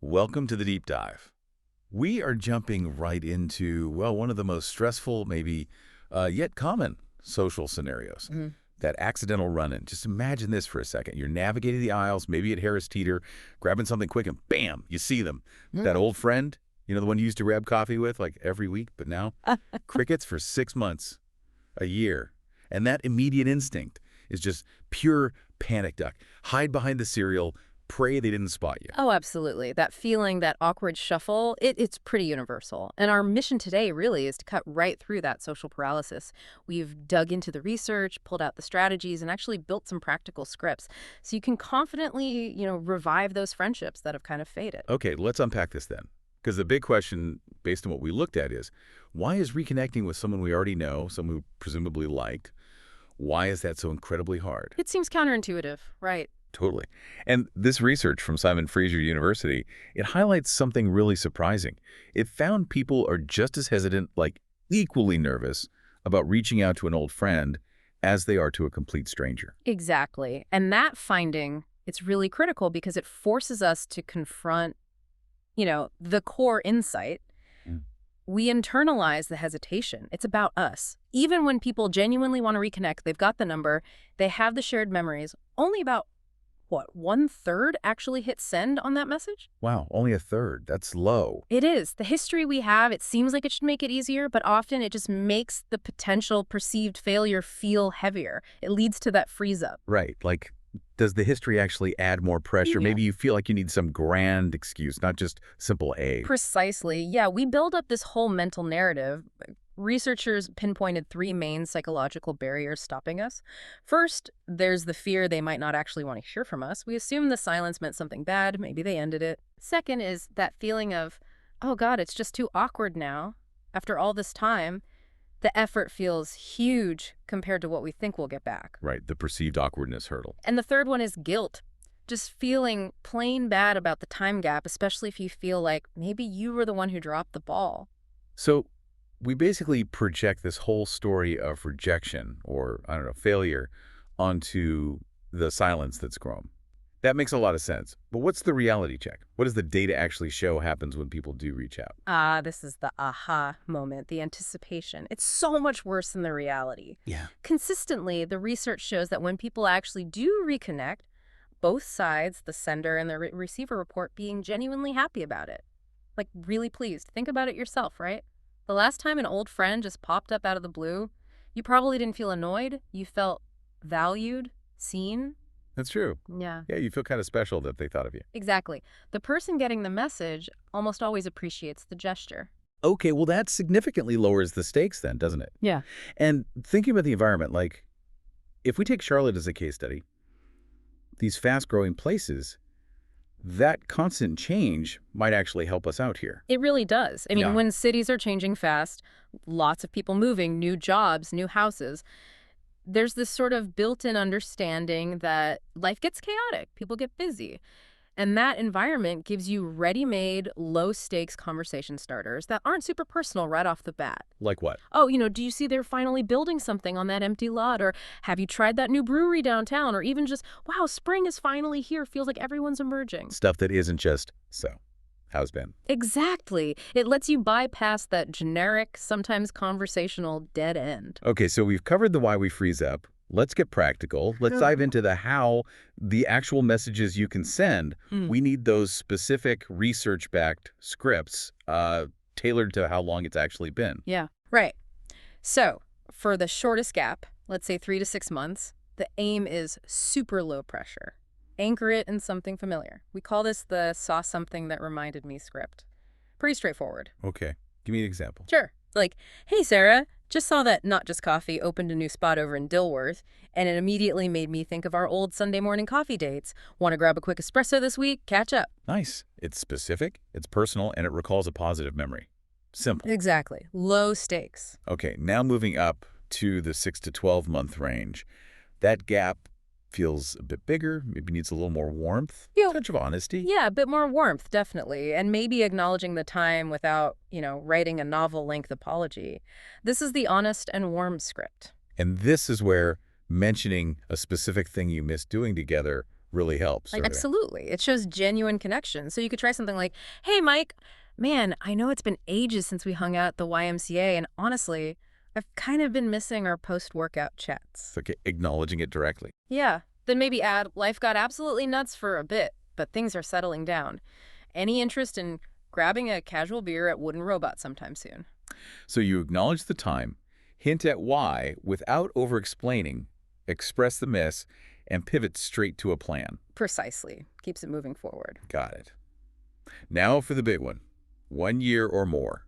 Welcome to the deep dive. We are jumping right into, well, one of the most stressful, maybe yet common social scenarios. That accidental run-in. Just imagine this for a second. You're navigating the aisles, maybe at Harris Teeter, grabbing something quick, and bam, you see them. That old friend, the one you used to grab coffee with like every week, but now crickets for 6 months, a year. And that immediate instinct is just pure panic duck. Hide behind the cereal, pray they didn't spot you. Oh, absolutely. That feeling, that awkward shuffle, it's pretty universal. And our mission today really is to cut right through that social paralysis. We've dug into the research, pulled out the strategies, and actually built some practical scripts so you can confidently, revive those friendships that have kind of faded. Okay, let's unpack this then. Because the big question, based on what we looked at, is why is reconnecting with someone we already know, someone we presumably liked, why is that so incredibly hard? It seems counterintuitive, right? Totally. And this research from Simon Fraser University, it highlights something really surprising. It found people are just as hesitant, like equally nervous, about reaching out to an old friend as they are to a complete stranger. Exactly. And that finding, it's really critical because it forces us to confront, the core insight. We internalize the hesitation. It's about us. Even when people genuinely want to reconnect, they've got the number, they have the shared memories, only about 1/3 actually hit send on that message? Wow, only a third. That's low. It is. The history we have, it seems like it should make it easier, but often it just makes the potential perceived failure feel heavier. It leads to that freeze up. Right. Like, does the history actually add more pressure? Yeah. Maybe you feel like you need some grand excuse, not just simple A. Precisely. Yeah, we build up this whole mental narrative. Researchers pinpointed 3 main psychological barriers stopping us. First, there's the fear they might not actually want to hear from us. We assume the silence meant something bad. Maybe they ended it. Second is that feeling of, oh God, it's just too awkward now. After all this time, the effort feels huge compared to what we think we'll get back. Right, the perceived awkwardness hurdle. And the third one is guilt. Just feeling plain bad about the time gap, especially if you feel like maybe you were the one who dropped the ball. So we basically project this whole story of rejection or, failure onto the silence that's grown. That makes a lot of sense. But what's the reality check? What does the data actually show happens when people do reach out? This is the aha moment, the anticipation. It's so much worse than the reality. Yeah. Consistently, the research shows that when people actually do reconnect, both sides, the sender and the receiver, report being genuinely happy about it. Like really pleased. Think about it yourself, right? The last time an old friend just popped up out of the blue, you probably didn't feel annoyed. You felt valued, seen. That's true. Yeah. Yeah, you feel kind of special that they thought of you. Exactly. The person getting the message almost always appreciates the gesture. Okay, well, that significantly lowers the stakes then, doesn't it? Yeah. And thinking about the environment, like, if we take Charlotte as a case study, these fast-growing places, that constant change might actually help us out here. It really does. I mean, Yeah. when cities are changing fast, lots of people moving, new jobs, new houses, there's this sort of built-in understanding that life gets chaotic, people get busy. And that environment gives you ready-made, low-stakes conversation starters that aren't super personal right off the bat. Like what? Oh, do you see they're finally building something on that empty lot? Or have you tried that new brewery downtown? Or even just, wow, spring is finally here. Feels like everyone's emerging. Stuff that isn't just, so, how's been? Exactly. It lets you bypass that generic, sometimes conversational dead end. Okay, so we've covered the why we freeze up. Let's get practical. Let's dive into the how, the actual messages you can send. We need those specific research-backed scripts tailored to how long it's actually been. Yeah, right. So for the shortest gap, let's say 3 to 6 months, the aim is super low pressure. Anchor it in something familiar. We call this the saw something that reminded me script. Pretty straightforward. Okay, give me an example. Sure. Like, hey, Sarah, just saw that Not Just Coffee opened a new spot over in Dilworth, and it immediately made me think of our old Sunday morning coffee dates. Want to grab a quick espresso this week? Catch up. Nice. It's specific, it's personal, and it recalls a positive memory. Simple. Exactly. Low stakes. Okay, now moving up to the 6 to 12 month range. That gap feels a bit bigger, maybe needs a little more warmth, Yeah. touch of honesty. Yeah, a bit more warmth, definitely. And maybe acknowledging the time without, writing a novel-length apology. This is the honest and warm script. And this is where mentioning a specific thing you missed doing together really helps. Like, Okay. absolutely. It shows genuine connection. So you could try something like, hey, Mike, man, I know it's been ages since we hung out at the YMCA, and honestly, I've kind of been missing our post-workout chats. It's okay, acknowledging it directly. Yeah. Then maybe add, life got absolutely nuts for a bit, but things are settling down. Any interest in grabbing a casual beer at Wooden Robot sometime soon? So you acknowledge the time, hint at why without over-explaining, express the miss, and pivot straight to a plan. Precisely. Keeps it moving forward. Got it. Now for the big one. 1 year or more.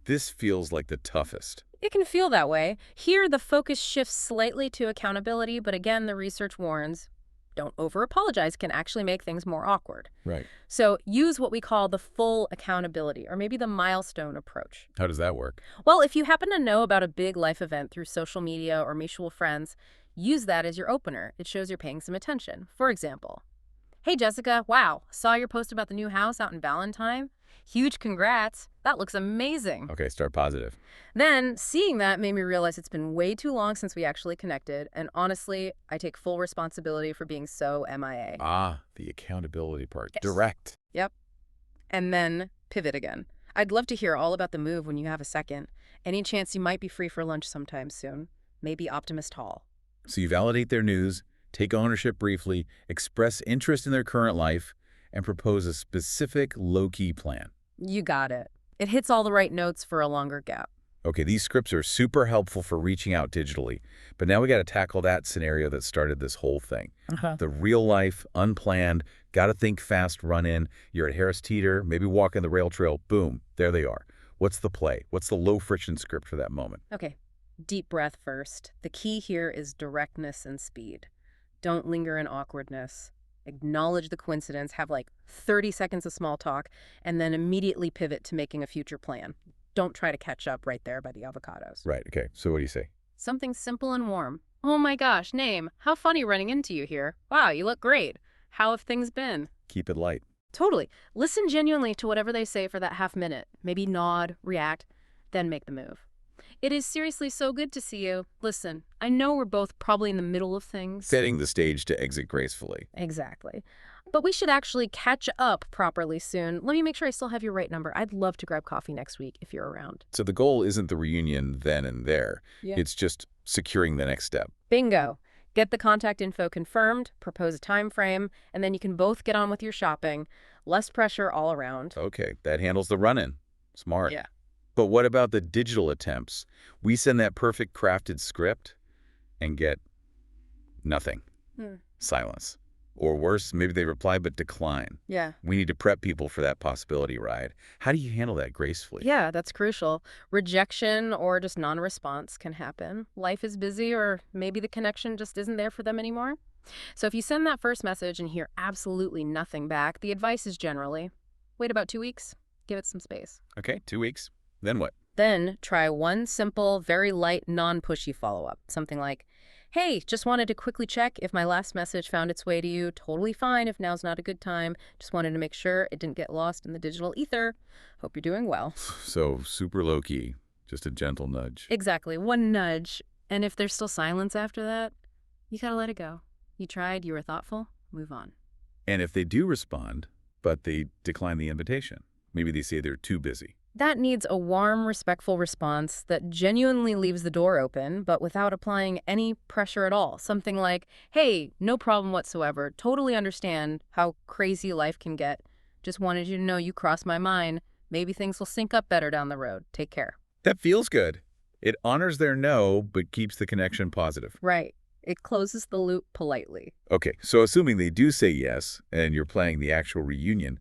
This feels like the toughest. It can feel that way. Here, the focus shifts slightly to accountability, but again, the research warns, don't over-apologize can actually make things more awkward. Right. So use what we call the full accountability, or maybe the milestone approach. How does that work? Well, if you happen to know about a big life event through social media or mutual friends, use that as your opener. It shows you're paying some attention. For example, hey, Jessica, wow, saw your post about the new house out in Ballantyne. Huge congrats. That looks amazing. Okay, start positive. Then, seeing that made me realize it's been way too long since we actually connected, and honestly, I take full responsibility for being so MIA. Ah, the accountability part. Yes. Direct. Yep. And then pivot again. I'd love to hear all about the move when you have a second. Any chance you might be free for lunch sometime soon? Maybe Optimist Hall. So you validate their news, take ownership briefly, express interest in their current life, and propose a specific low-key plan. You got it. It hits all the right notes for a longer gap. Okay, these scripts are super helpful for reaching out digitally, but now we got to tackle that scenario that started this whole thing. The real life, unplanned, got to think fast run-in. You're at Harris Teeter, maybe walking the rail trail, boom, there they are. What's the play? What's the low-friction script for that moment? Okay, deep breath first. The key here is directness and speed. Don't linger in awkwardness. Acknowledge the coincidence, have like 30 seconds of small talk, and then immediately pivot to making a future plan. Don't try to catch up right there by the avocados. Right, okay, so what do you say? Something simple and warm. Oh my gosh, Name, how funny running into you here. Wow, you look great. How have things been? Keep it light. Totally. Listen genuinely to whatever they say for that half minute. Maybe nod, react, then make the move. It is seriously so good to see you. Listen, I know we're both probably in the middle of things. Setting the stage to exit gracefully. Exactly. But we should actually catch up properly soon. Let me make sure I still have your right number. I'd love to grab coffee next week if you're around. So the goal isn't the reunion then and there. Yeah. It's just securing the next step. Bingo. Get the contact info confirmed, propose a time frame, and then you can both get on with your shopping. Less pressure all around. Okay, that handles the run-in. Smart. Yeah. But what about the digital attempts? We send that perfect crafted script and get nothing. Silence. Or worse, maybe they reply but decline. Yeah. We need to prep people for that possibility, right? How do you handle that gracefully? Yeah, that's crucial. Rejection or just non-response can happen. Life is busy, or maybe the connection just isn't there for them anymore. So if you send that first message and hear absolutely nothing back, the advice is generally, wait about 2 weeks, give it some space. Okay, 2 weeks. Then what? Then try one simple, very light, non-pushy follow-up. Something like, hey, just wanted to quickly check if my last message found its way to you. Totally fine if now's not a good time. Just wanted to make sure it didn't get lost in the digital ether. Hope you're doing well. So super low-key, just a gentle nudge. Exactly, one nudge. And if there's still silence after that, you gotta let it go. You tried, you were thoughtful, move on. And if they do respond, but they decline the invitation, maybe they say they're too busy. That needs a warm, respectful response that genuinely leaves the door open, but without applying any pressure at all. Something like, hey, no problem whatsoever. Totally understand how crazy life can get. Just wanted you to know you crossed my mind. Maybe things will sync up better down the road. Take care. That feels good. It honors their no, but keeps the connection positive. Right. It closes the loop politely. Okay, so assuming they do say yes, and you're planning the actual reunion,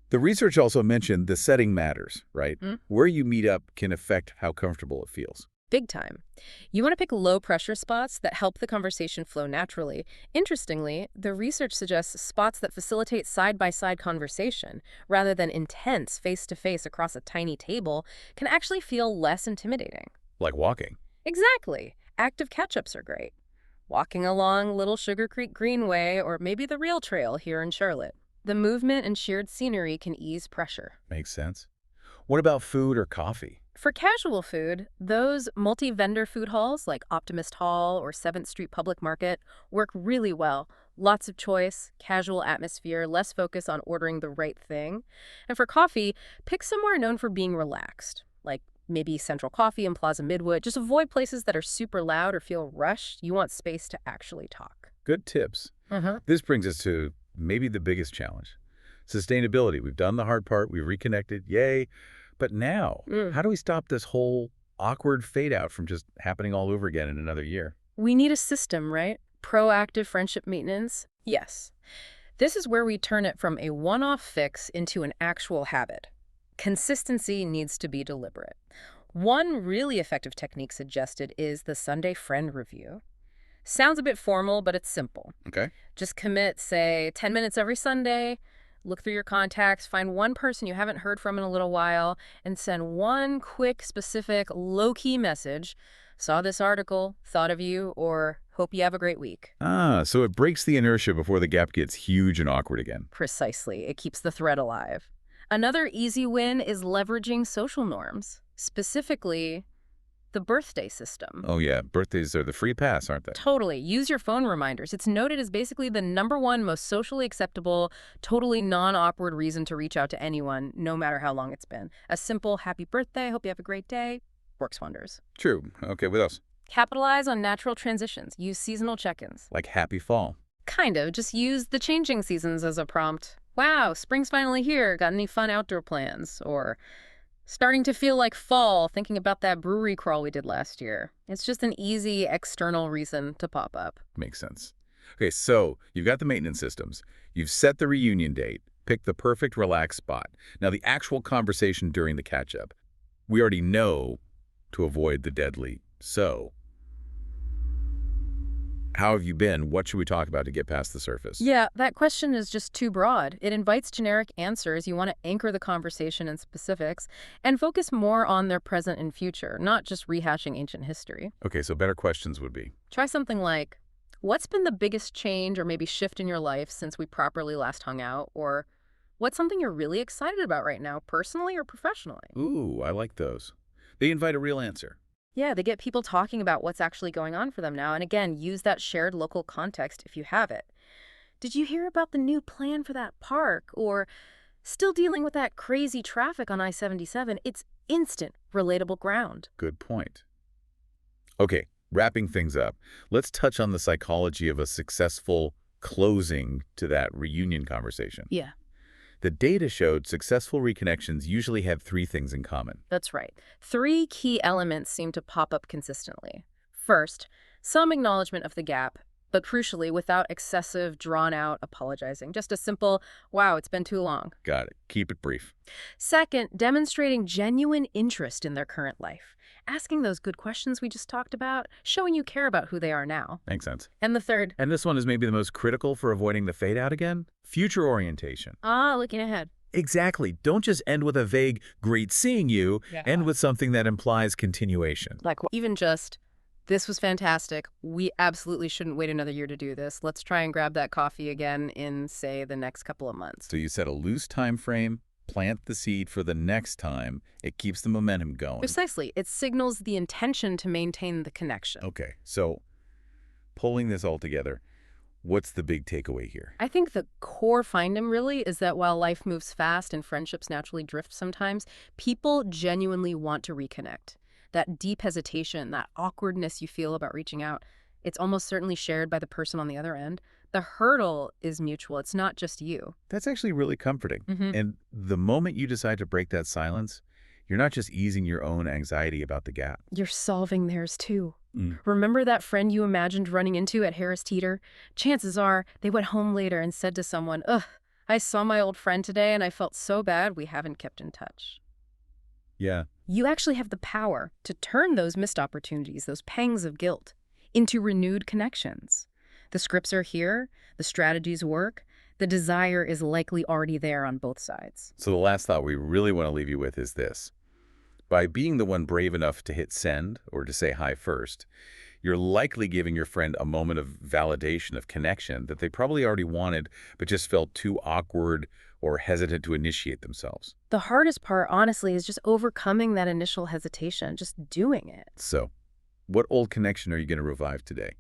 the research also mentioned the setting matters, right? Where you meet up can affect how comfortable it feels. Big time. You want to pick low-pressure spots that help the conversation flow naturally. Interestingly, the research suggests spots that facilitate side-by-side conversation, rather than intense face-to-face across a tiny table, can actually feel less intimidating. Like walking. Exactly. Active catch-ups are great. Walking along Little Sugar Creek Greenway, or maybe the rail trail here in Charlotte. The movement and shared scenery can ease pressure. Makes sense. What about food or coffee? For casual food, those multi-vendor food halls like Optimist Hall or 7th Street Public Market work really well. Lots of choice, casual atmosphere, less focus on ordering the right thing. And for coffee, pick somewhere known for being relaxed, like maybe Central Coffee in Plaza Midwood. Just avoid places that are super loud or feel rushed. You want space to actually talk. Good tips. This brings us to maybe the biggest challenge. Sustainability. We've done the hard part. We've reconnected. Yay. But now, how do we stop this whole awkward fade out from just happening all over again in another year? We need a system, right? Proactive friendship maintenance? Yes. This is where we turn it from a one-off fix into an actual habit. Consistency needs to be deliberate. One really effective technique suggested is the Sunday Friend Review. Sounds a bit formal, but it's simple. Okay. Just commit, say, 10 minutes every Sunday, look through your contacts, find one person you haven't heard from in a little while, and send one quick, specific, low-key message. Saw this article, thought of you, or hope you have a great week. So it breaks the inertia before the gap gets huge and awkward again. Precisely. It keeps the thread alive. Another easy win is leveraging social norms, specifically the birthday system. Oh yeah, birthdays are the free pass, aren't they? Totally. Use your phone reminders. It's noted as basically the #1 most socially acceptable, totally non-awkward reason to reach out to anyone, no matter how long it's been. A simple happy birthday, hope you have a great day, works wonders. True. Okay, what else? Capitalize on natural transitions. Use seasonal check-ins. Like happy fall. Kind of. Just use the changing seasons as a prompt. Wow, spring's finally here. Got any fun outdoor plans? Or starting to feel like fall, thinking about that brewery crawl we did last year. It's just an easy external reason to pop up. Makes sense. Okay, so you've got the maintenance systems. You've set the reunion date. Pick the perfect relaxed spot. Now, the actual conversation during the catch-up. We already know to avoid the deadly so. How have you been? What should we talk about to get past the surface? Yeah, that question is just too broad. It invites generic answers. You want to anchor the conversation in specifics and focus more on their present and future, not just rehashing ancient history. Okay, so better questions would be. Try something like, what's been the biggest change or maybe shift in your life since we properly last hung out? Or what's something you're really excited about right now, personally or professionally? Ooh, I like those. They invite a real answer. Yeah, they get people talking about what's actually going on for them now. And again, use that shared local context if you have it. Did you hear about the new plan for that park? Or still dealing with that crazy traffic on I-77? It's instant, relatable ground. Good point. Okay, wrapping things up, let's touch on the psychology of a successful closing to that reunion conversation. Yeah. The data showed successful reconnections usually have 3 things in common. That's right. 3 key elements seem to pop up consistently. First, some acknowledgement of the gap, but crucially without excessive, drawn-out apologizing. Just a simple, wow, it's been too long. Got it. Keep it brief. Second, demonstrating genuine interest in their current life. Asking those good questions we just talked about, showing you care about who they are now. Makes sense. And the third. And this one is maybe the most critical for avoiding the fade out again. Future orientation. Looking ahead. Exactly. Don't just end with a vague, great seeing you. Yeah. End with something that implies continuation. Like even just, this was fantastic. We absolutely shouldn't wait another year to do this. Let's try and grab that coffee again in, say, the next couple of months. So you set a loose time frame, plant the seed for the next time. It keeps the momentum going. Precisely. It signals the intention to maintain the connection. Okay. So pulling this all together, what's the big takeaway here? I think the core finding really is that while life moves fast and friendships naturally drift sometimes, people genuinely want to reconnect. That deep hesitation, that awkwardness you feel about reaching out, it's almost certainly shared by the person on the other end. The hurdle is mutual. It's not just you. That's actually really comforting. And the moment you decide to break that silence, you're not just easing your own anxiety about the gap. You're solving theirs too. Remember that friend you imagined running into at Harris Teeter? Chances are they went home later and said to someone, ugh, I saw my old friend today and I felt so bad we haven't kept in touch. Yeah. You actually have the power to turn those missed opportunities, those pangs of guilt, into renewed connections. The scripts are here, the strategies work, the desire is likely already there on both sides. So the last thought we really want to leave you with is this. By being the one brave enough to hit send or to say hi first, you're likely giving your friend a moment of validation, of connection that they probably already wanted but just felt too awkward or hesitant to initiate themselves. The hardest part, honestly, is just overcoming that initial hesitation, just doing it. So, what old connection are you going to revive today?